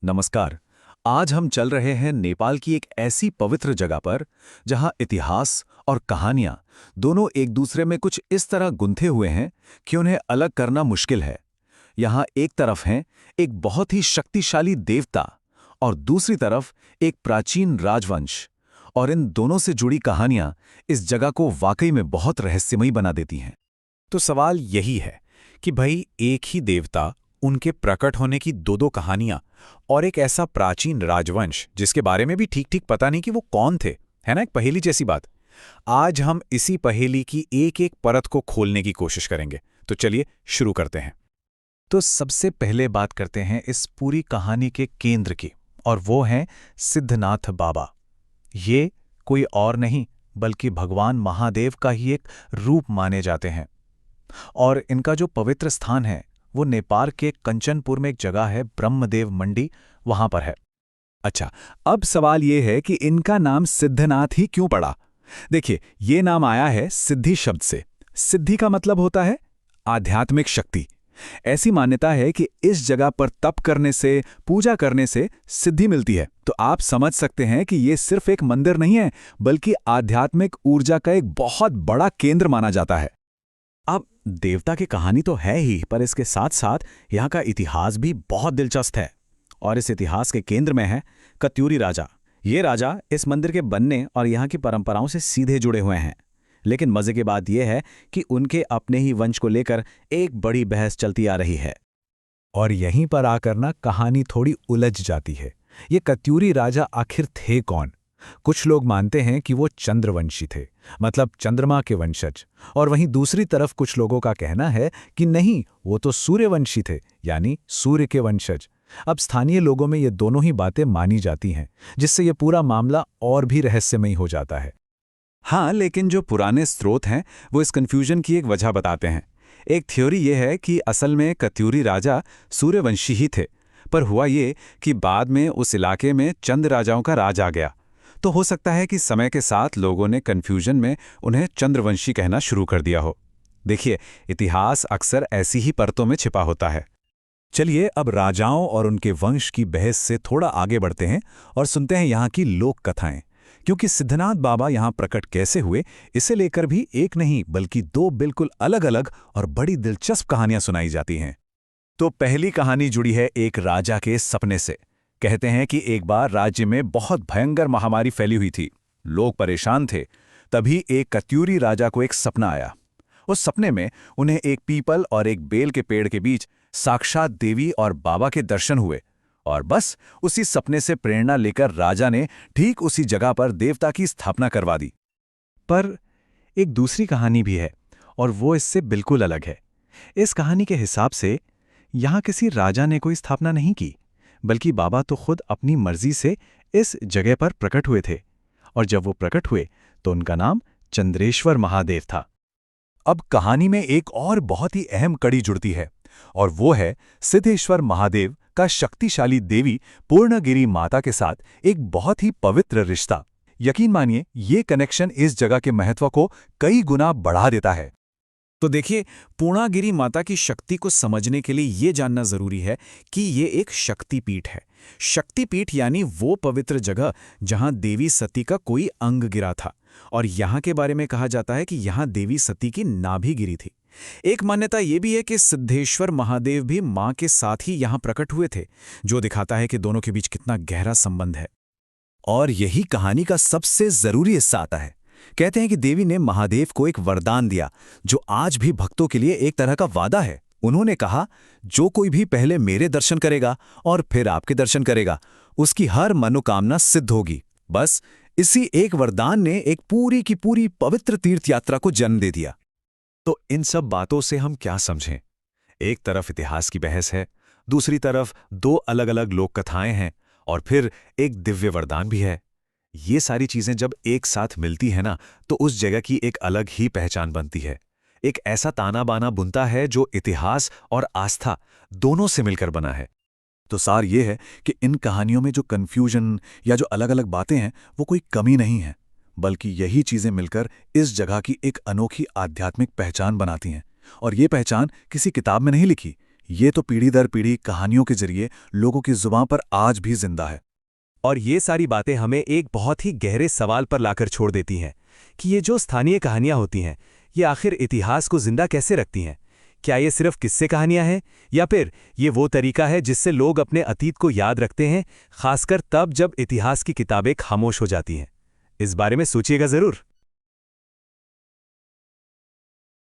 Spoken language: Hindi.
नमस्कार। आज हम चल रहे हैं नेपाल की एक ऐसी पवित्र जगह पर जहां इतिहास और कहानियां दोनों एक दूसरे में कुछ इस तरह गुंथे हुए हैं कि उन्हें अलग करना मुश्किल है। यहां एक तरफ हैं एक बहुत ही शक्तिशाली देवता और दूसरी तरफ एक प्राचीन राजवंश, और इन दोनों से जुड़ी कहानियां इस जगह को वाकई में बहुत रहस्यमयी बना देती हैं। तो सवाल यही है कि भाई एक ही देवता, उनके प्रकट होने की दो दो कहानियां और एक ऐसा प्राचीन राजवंश जिसके बारे में भी ठीक ठीक पता नहीं कि वो कौन थे, है ना, एक पहेली जैसी बात। आज हम इसी पहेली की एक एक परत को खोलने की कोशिश करेंगे। तो चलिए शुरू करते हैं। तो सबसे पहले बात करते हैं इस पूरी कहानी के केंद्र की, और वो हैं सिद्धनाथ बाबा। ये कोई और नहीं बल्कि भगवान महादेव का ही एक रूप माने जाते हैं, और इनका जो पवित्र स्थान है वो नेपाल के कंचनपुर में एक जगह है, ब्रह्मदेव मंडी, वहां पर है। अच्छा, अब सवाल ये है कि इनका नाम सिद्धनाथ ही क्यों पड़ा। देखिए, ये नाम आया है सिद्धि शब्द से। सिद्धि का मतलब होता है आध्यात्मिक शक्ति। ऐसी मान्यता है कि इस जगह पर तप करने से, पूजा करने से सिद्धि मिलती है। तो आप समझ सकते हैं कि ये सिर्फ एक मंदिर नहीं है बल्कि आध्यात्मिक ऊर्जा का एक बहुत बड़ा केंद्र माना जाता है। अब देवता की कहानी तो है ही, पर इसके साथ साथ यहाँ का इतिहास भी बहुत दिलचस्प है। और इस इतिहास के केंद्र में है कत्यूरी राजा। ये राजा इस मंदिर के बनने और यहाँ की परंपराओं से सीधे जुड़े हुए हैं। लेकिन मजे की बात यह है कि उनके अपने ही वंश को लेकर एक बड़ी बहस चलती आ रही है। और यहीं पर आकर ना कहानी थोड़ी उलझ जाती है। ये कत्यूरी राजा आखिर थे कौन? कुछ लोग मानते हैं कि वो चंद्रवंशी थे, मतलब चंद्रमा के वंशज, और वहीं दूसरी तरफ कुछ लोगों का कहना है कि नहीं, वो तो सूर्यवंशी थे, यानी सूर्य के वंशज। अब स्थानीय लोगों में ये दोनों ही बातें मानी जाती हैं, जिससे ये पूरा मामला और भी रहस्यमयी हो जाता है। हाँ, लेकिन जो पुराने स्रोत हैं वो इस कन्फ्यूजन की एक वजह बताते हैं। एक थ्योरी ये है कि असल में कत्यूरी राजा सूर्यवंशी ही थे, पर हुआ ये कि बाद में उस इलाके में चंद राजाओं का राज आ गया। तो हो सकता है कि समय के साथ लोगों ने कन्फ्यूजन में उन्हें चंद्रवंशी कहना शुरू कर दिया हो। देखिए, इतिहास अक्सर ऐसी ही परतों में छिपा होता है। चलिए अब राजाओं और उनके वंश की बहस से थोड़ा आगे बढ़ते हैं और सुनते हैं यहाँ की लोक कथाएं। क्योंकि सिद्धनाथ बाबा यहाँ प्रकट कैसे हुए, इसे लेकर भी एक नहीं बल्कि दो बिल्कुल अलग अलग और बड़ी दिलचस्प कहानियां सुनाई जाती हैं। तो पहली कहानी जुड़ी है एक राजा के सपने से। कहते हैं कि एक बार राज्य में बहुत भयंकर महामारी फैली हुई थी। लोग परेशान थे। तभी एक कत्यूरी राजा को एक सपना आया। उस सपने में उन्हें एक पीपल और एक बेल के पेड़ के बीच साक्षात देवी और बाबा के दर्शन हुए, और बस उसी सपने से प्रेरणा लेकर राजा ने ठीक उसी जगह पर देवता की स्थापना करवा दी। पर एक दूसरी कहानी भी है, और वो इससे बिल्कुल अलग है। इस कहानी के हिसाब से यहाँ किसी राजा ने कोई स्थापना नहीं की, बल्कि बाबा तो खुद अपनी मर्जी से इस जगह पर प्रकट हुए थे, और जब वो प्रकट हुए तो उनका नाम चंद्रेश्वर महादेव था। अब कहानी में एक और बहुत ही अहम कड़ी जुड़ती है, और वो है सिद्धेश्वर महादेव का शक्तिशाली देवी पूर्णगिरि माता के साथ एक बहुत ही पवित्र रिश्ता। यकीन मानिए, ये कनेक्शन इस जगह के महत्व को कई गुना बढ़ा देता है। तो देखिए, पूर्णागिरि माता की शक्ति को समझने के लिए ये जानना जरूरी है कि ये एक शक्तिपीठ है। शक्तिपीठ यानी वो पवित्र जगह जहां देवी सती का कोई अंग गिरा था, और यहाँ के बारे में कहा जाता है कि यहाँ देवी सती की नाभि गिरी थी। एक मान्यता ये भी है कि सिद्धेश्वर महादेव भी मां के साथ ही यहाँ प्रकट हुए थे, जो दिखाता है कि दोनों के बीच कितना गहरा संबंध है। और यही कहानी का सबसे जरूरी हिस्सा आता है। कहते हैं कि देवी ने महादेव को एक वरदान दिया, जो आज भी भक्तों के लिए एक तरह का वादा है। उन्होंने कहा, जो कोई भी पहले मेरे दर्शन करेगा और फिर आपके दर्शन करेगा, उसकी हर मनोकामना सिद्ध होगी। बस इसी एक वरदान ने एक पूरी की पूरी पवित्र तीर्थ यात्रा को जन्म दे दिया। तो इन सब बातों से हम क्या समझें? एक तरफ इतिहास की बहस है, दूसरी तरफ दो अलग अलग लोक कथाएं हैं, और फिर एक दिव्य वरदान भी है। ये सारी चीजें जब एक साथ मिलती है ना, तो उस जगह की एक अलग ही पहचान बनती है। एक ऐसा ताना बाना बुनता है जो इतिहास और आस्था दोनों से मिलकर बना है। तो सार ये है कि इन कहानियों में जो कन्फ्यूजन या जो अलग अलग बातें हैं, वो कोई कमी नहीं है, बल्कि यही चीजें मिलकर इस जगह की एक अनोखी आध्यात्मिक पहचान बनाती हैं। और ये पहचान किसी किताब में नहीं लिखी, ये तो पीढ़ी दर पीढ़ी कहानियों के जरिए लोगों की जुबान पर आज भी जिंदा है। और ये सारी बातें हमें एक बहुत ही गहरे सवाल पर लाकर छोड़ देती हैं कि ये जो स्थानीय कहानियां होती हैं, ये आखिर इतिहास को जिंदा कैसे रखती हैं? क्या ये सिर्फ किस्से कहानियां हैं, या फिर ये वो तरीका है जिससे लोग अपने अतीत को याद रखते हैं, खासकर तब जब इतिहास की किताबें खामोश हो जाती हैं? इस बारे में सोचिएगा ज़रूर।